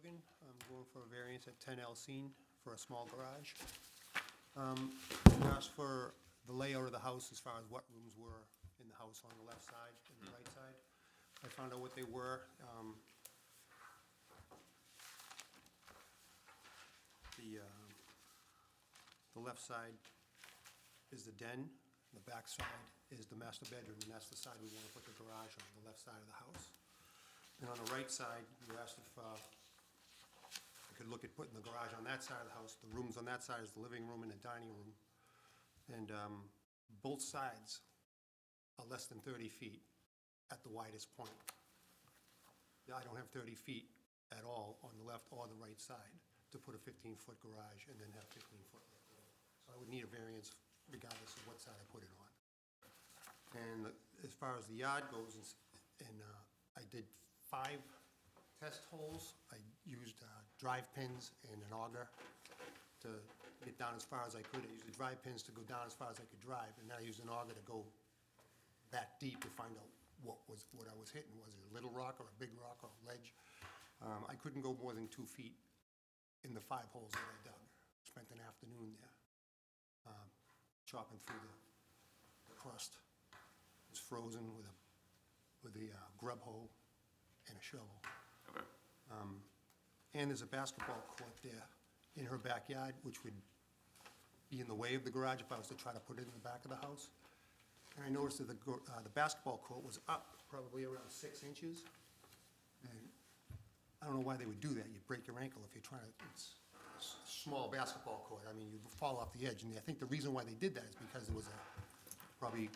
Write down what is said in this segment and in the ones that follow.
Logan. I'm going for a variance at 10 Alcine for a small garage. Asked for the layout of the house as far as what rooms were in the house on the left side and the right side. I found out what they were. The left side is the den, the back side is the master bedroom, and that's the side we want to put the garage on, the left side of the house. And on the right side, you asked if I could look at putting the garage on that side of the house. The rooms on that side is the living room and the dining room. And both sides are less than 30 feet at the widest point. I don't have 30 feet at all on the left or the right side to put a 15-foot garage and then have 15-foot. So I would need a variance regardless of what side I put it on. And as far as the yard goes, I did 5 test holes. I used drive pins and an auger to get down as far as I could. I used the drive pins to go down as far as I could drive, and then I used an auger to go that deep to find out what I was hitting. Was it a little rock or a big rock or a ledge? I couldn't go more than 2 feet in the 5 holes that I dug. Spent an afternoon there chopping through the crust. It was frozen with a grub hoe and a shovel. Okay. And there's a basketball court there in her backyard, which would be in the way of the garage if I was to try to put it in the back of the house. And I noticed that the basketball court was up probably around 6 inches. And I don't know why they would do that. You'd break your ankle if you're trying to, it's a small basketball court. I mean, you'd fall off the edge. And I think the reason why they did that is because there was a probably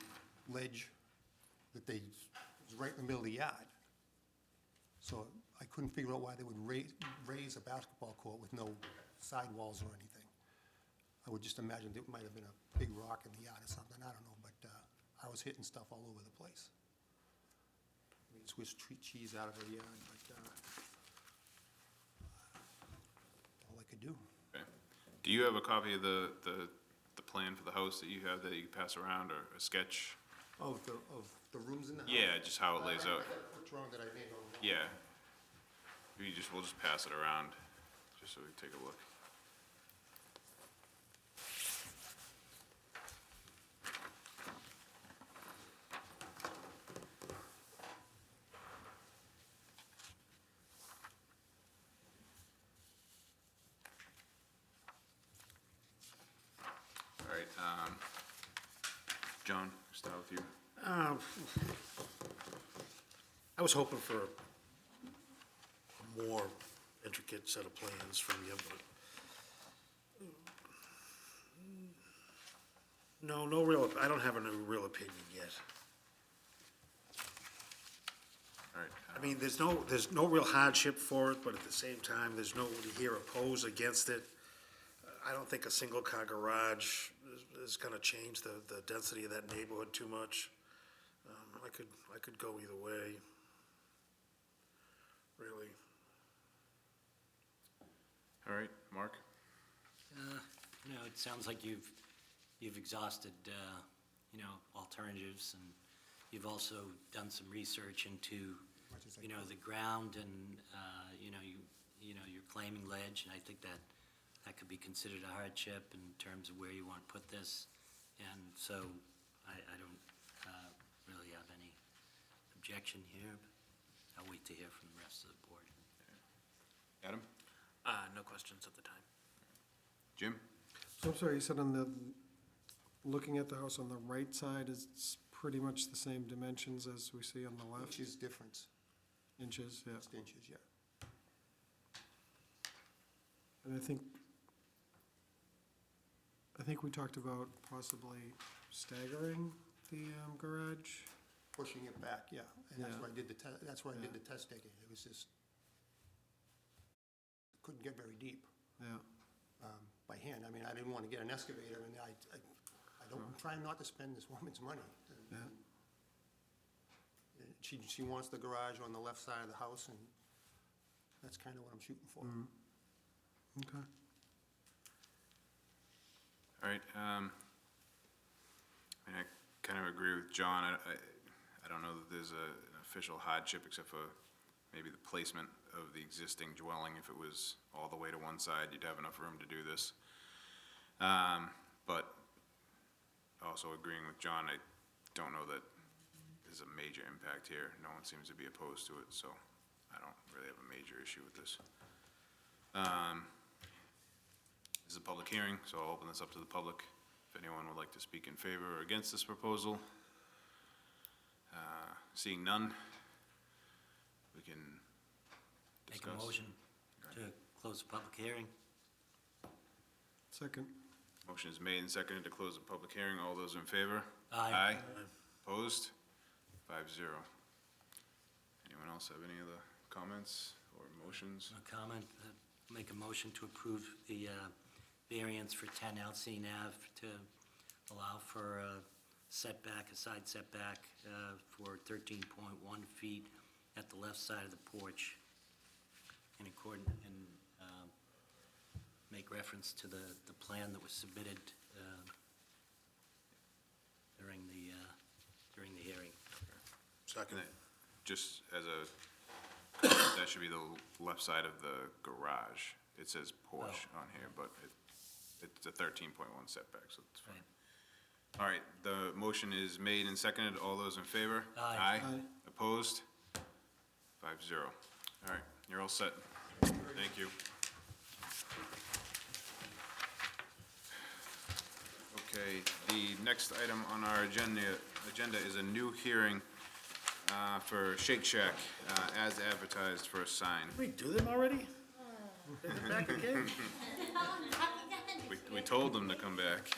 ledge that it was right in the middle of the yard. So I couldn't figure out why they would raise a basketball court with no sidewalls or anything. I would just imagine it might have been a big rock in the yard or something, I don't know, but I was hitting stuff all over the place. I mean, Swiss cheese out of her yard, but all I could do. Okay. Do you have a copy of the plan for the house that you have that you can pass around, or a sketch? Oh, of the rooms in the house? Yeah, just how it lays out. What's wrong that I made on the... Yeah. We'll just pass it around, just so we can take a look. All right, John, start with you. I was hoping for a more intricate set of plans from you, but no real, I don't have a real opinion yet. All right. I mean, there's no real hardship for it, but at the same time, there's nobody here opposed against it. I don't think a single-car garage is gonna change the density of that neighborhood too much. I could go either way, really. All right, Mark? It sounds like you've exhausted, alternatives, and you've also done some research into, the ground, and, you're claiming ledge, and I think that could be considered a hardship in terms of where you want to put this. And so I don't really have any objection here, but I'll wait to hear from the rest of the board. Adam? No questions at the time. Jim? So I'm sorry, you said looking at the house on the right side is pretty much the same dimensions as we see on the left? Inches difference. Inches, yeah. Just inches, yeah. And I think we talked about possibly staggering the garage. Pushing it back, yeah. And that's Yeah. where I did the Yeah. test digging. It was just, couldn't get very deep Yeah, by hand. I mean, I didn't want to get an excavator, and I don't, try not to spend this woman's money. yeah. And she wants the garage on the left side of the house, and that's kind of what I'm shooting for. Okay. All right, I kind of agree with John. I don't know that there's an official hardship, except for maybe the placement of the existing dwelling. If it was all the way to one side, you'd have enough room to do this. But also agreeing with John, I don't know that there's a major impact here. No one seems to be opposed to it, so I don't really have a major issue with this. This is a public hearing, so I'll open this up to the public. If anyone would like to speak in favor or against this proposal. Seeing none, we can Make discuss. a motion to close the public hearing. Second. Motion is made and seconded to close the public hearing. All those in favor? Aye. Opposed? 5-0. Anyone else have any other comments or motions? A comment, make a motion to approve the variance for 10 Alcine Ave to allow for a setback, a side setback for 13.1 feet at the left side of the porch in accordance, and make reference to the plan that was submitted during the hearing. Second. Just as that should be the left side of the garage. It says porch on here, but it's a 13.1 setback, so it's fine. Right. All right, the motion is made and seconded. All those in favor? Aye. Aye. Opposed? 5-0. All right, you're all set. Thank you. Okay, the next item on our agenda is a new hearing for Shake Shack, as advertised for a sign. Did we do them already? Is it back again? We told them to come back.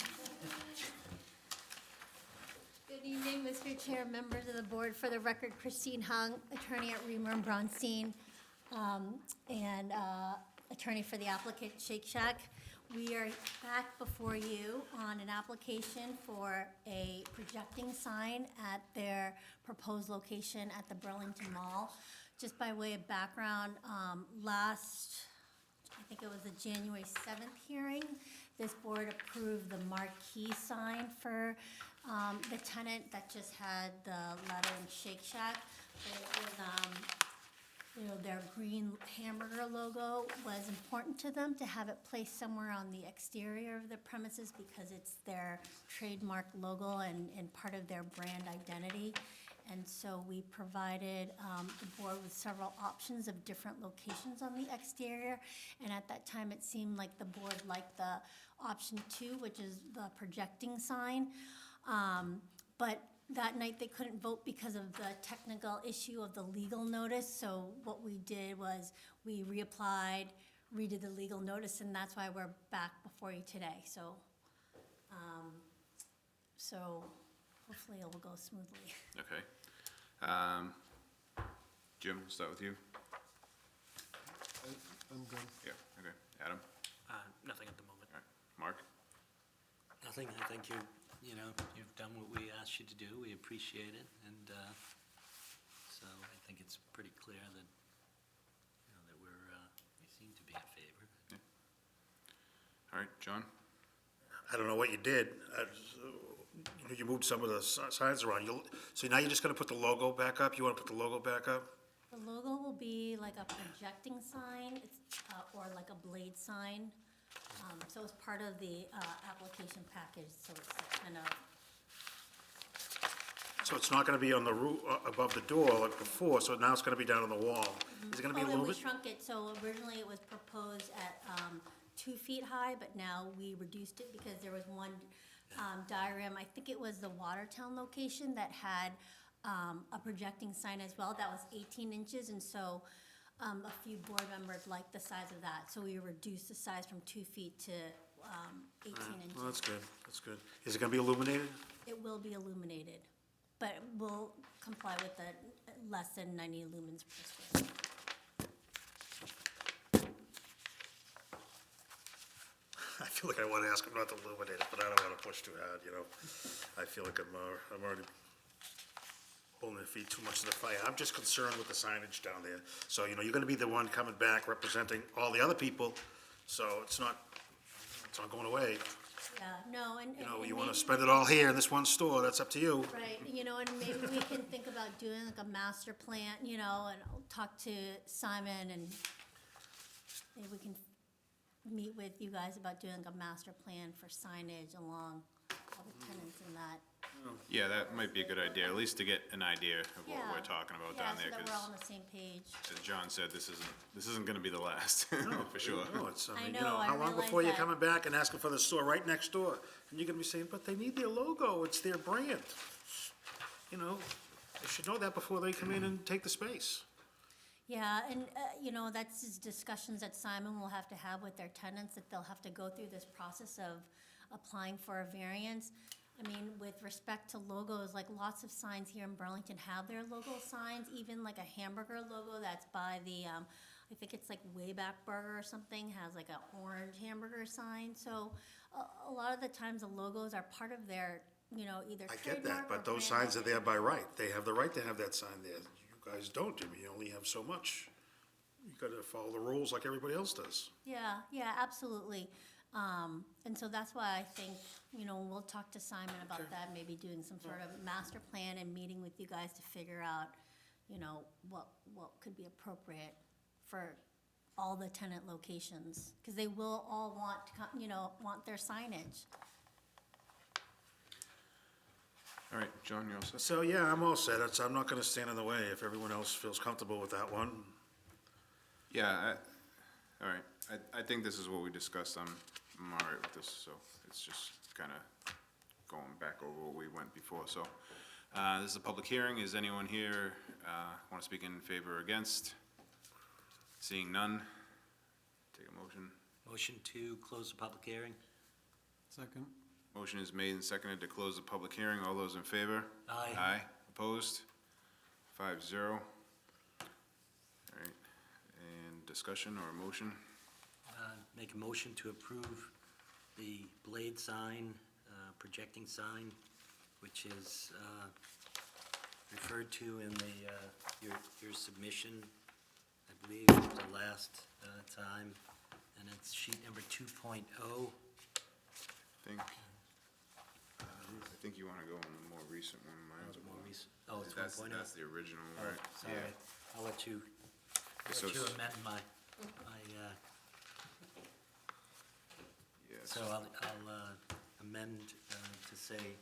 Good evening, Mr. Chair, members of the board. For the record, Christine Hung, attorney at Reamer and Bronstein, and attorney for the applicant Shake Shack. We are back before you on an application for a projecting sign at their proposed location at the Burlington Mall. Just by way of background, I think it was the January 7th hearing, this board approved the marquee sign for the tenant that just had the letter in Shake Shack. It was, their green hamburger logo was important to them to have it placed somewhere on the exterior of the premises because it's their trademark logo and part of their brand identity. And so we provided the board with several options of different locations on the exterior. And at that time, it seemed like the board liked the option 2, which is the projecting sign. But that night, they couldn't vote because of the technical issue of the legal notice. So what we did was we reapplied, redid the legal notice, and that's why we're back before you today. So hopefully it will go smoothly. Okay. Jim, we'll start with you. I'm good. Yeah, okay. Adam? Nothing at the moment. All right. Mark? Nothing, I think you've done what we asked you to do, we appreciate it, and so I think it's pretty clear that, that we seem to be in favor. All right, John? I don't know what you did. You moved some of the signs around. So now you're just gonna put the logo back up? You wanna put the logo back up? The logo will be like a projecting sign, or like a blade sign. So it's part of the application package, so it's kind of, So it's not gonna be on the roof, above the door like before, so now it's gonna be down on the wall. Is it gonna be and we illuminated? shrunk it, so originally it was proposed at 2 feet high, but now we reduced it because there was one diagram, I think it was the Watertown location that had a projecting sign as well, that was 18 inches, and so a few board members liked the size of that, so we reduced the size from 2 feet to 18 inches. Well, that's good, that's good. Is it gonna be illuminated? It will be illuminated, but it will comply with the less than 90 lumens per square. I feel like I wanna ask him not to illuminate it, but I don't wanna push too hard, I feel like I'm already holding their feet too much to the fire. I'm just concerned with the signage down there. So, you're gonna be the one coming back representing all the other people, so it's not going away. Yeah, no, and. You know, and you wanna maybe spend we it all here in this one store, that's up to you. Right, and maybe we can think about doing like a master plan, and I'll talk to Simon and maybe we can meet with you guys about doing like a master plan for signage along all the tenants and that. Yeah, that might be a good idea, at least to get an idea of what Yeah. we're talking about down there, Yeah, so that we're all because on the same page. as John said, this isn't gonna be the last, for sure. No, it's, I I mean, know, I how long realize before you're that. coming back and asking for the store right next door? And you're gonna be saying, but they need their logo, it's their brand. They should know that before they come in and take the space. Yeah, and, that's just discussions that Simon will have to have with their tenants, that they'll have to go through this process of applying for a variance. I mean, with respect to logos, like lots of signs here in Burlington have their logo signs, even like a hamburger logo that's by the, I think it's like Wayback Burger or something, has like an orange hamburger sign. So a lot of the times the logos are part of their, either I get that, trademark or but those brand signs are there by right. They have the right to have that sign there. You guys don't, Jimmy, you only have so much. You gotta follow the rules like everybody else does. Yeah, absolutely. And so that's why I think, we'll talk to Simon about that, maybe doing some sort of master plan and meeting with you guys to figure out, what could be appropriate for all the tenant locations, because they will all want their signage. All right, John, you all set? So, yeah, I'm all set. I'm not gonna stand in the way if everyone else feels comfortable with that one. Yeah, all right, I think this is what we discussed, I'm all right with this, so it's just kinda going back over what we went before, so. This is a public hearing, is anyone here, wanna speak in favor or against? Seeing none, take a motion. Motion to close the public hearing? Second? Motion is made and seconded to close the public hearing, all those in favor? Aye. Aye, opposed? 5-0. All right, and discussion or motion? Make a motion to approve the blade sign, projecting sign, which is referred to in your submission, I believe, the last time, and it's sheet number 2.0. I think you wanna go on the more recent one, mine's a More one. recent- Oh, it's That's 1.0? the original, Oh, right? sorry, Yeah. I'll let you So it's- amend my, Yeah, so I'll amend to say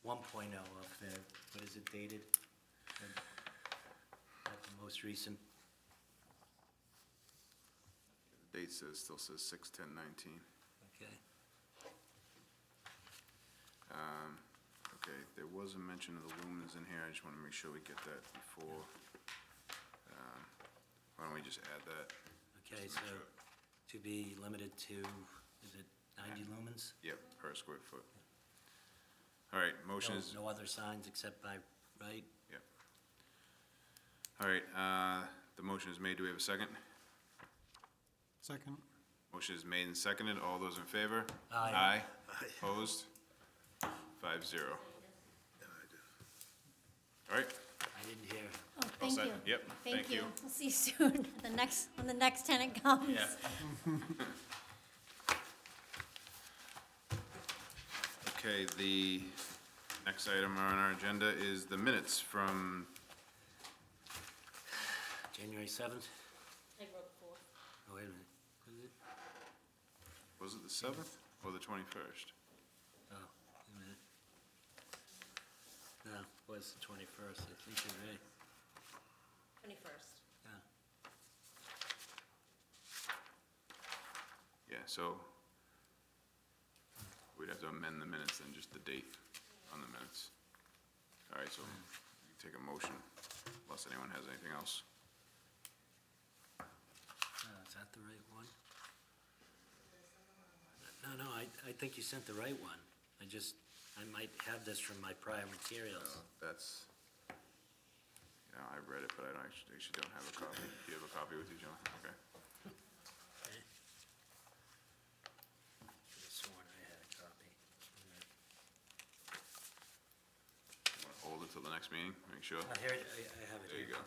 1.0 of the, what is it dated? At the most recent, the date still says 6/10/19. okay. Okay, there was a mention of the lumens in here, I just wanna make sure we get that before. Why don't we just add that? Okay, Just so make sure. to be limited to, is it 90 lumens? Yep, per square foot. All right, motion No- is, No other signs except by right? yep. All right, the motion is made, do we have a second? Second? Motion is made and seconded, all those in favor? Aye. Aye, Aye. opposed? 5-0. All right, I didn't hear. Oh, thank set. you. Yep, thank you. We'll see you soon, when the next tenant comes. Yeah. Okay, the next item on our agenda is the minutes from, January 7th? I wrote 4. Oh, wait a minute. Is it? was it the 7th or the 21st? Oh, wait a minute. No, it was the 21st, I think you're right. 21st. Yeah. Yeah, so we'd have to amend the minutes then, just the date on the minutes. All right, so you can take a motion unless anyone has anything else. Is that the right one? No, I think you sent the right one. I might have this from my prior materials. That's, I read it, but I actually don't have a copy. Do you have a copy with you, John? Okay. Okay. Could've sworn I had a copy. Want to hold it till the next meeting, make sure? Here, I have it There here. you go.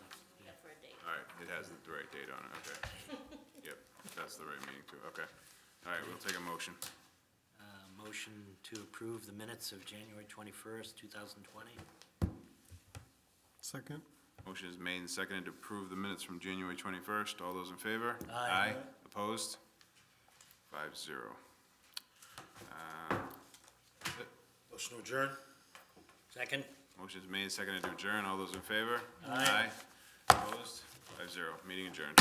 All right, it has the right date on it, okay. Yep, that's the right meeting too, okay. All right, we'll take a motion. motion to approve the minutes of January 21st, 2020. Second? Motion is made and seconded to approve the minutes from January 21st. All those in favor? Aye. Opposed? 5-0. That's it. Motion to adjourn? Second? Motion is made and seconded to adjourn. All those in favor? Aye. Opposed? 5-0. Meeting adjourned.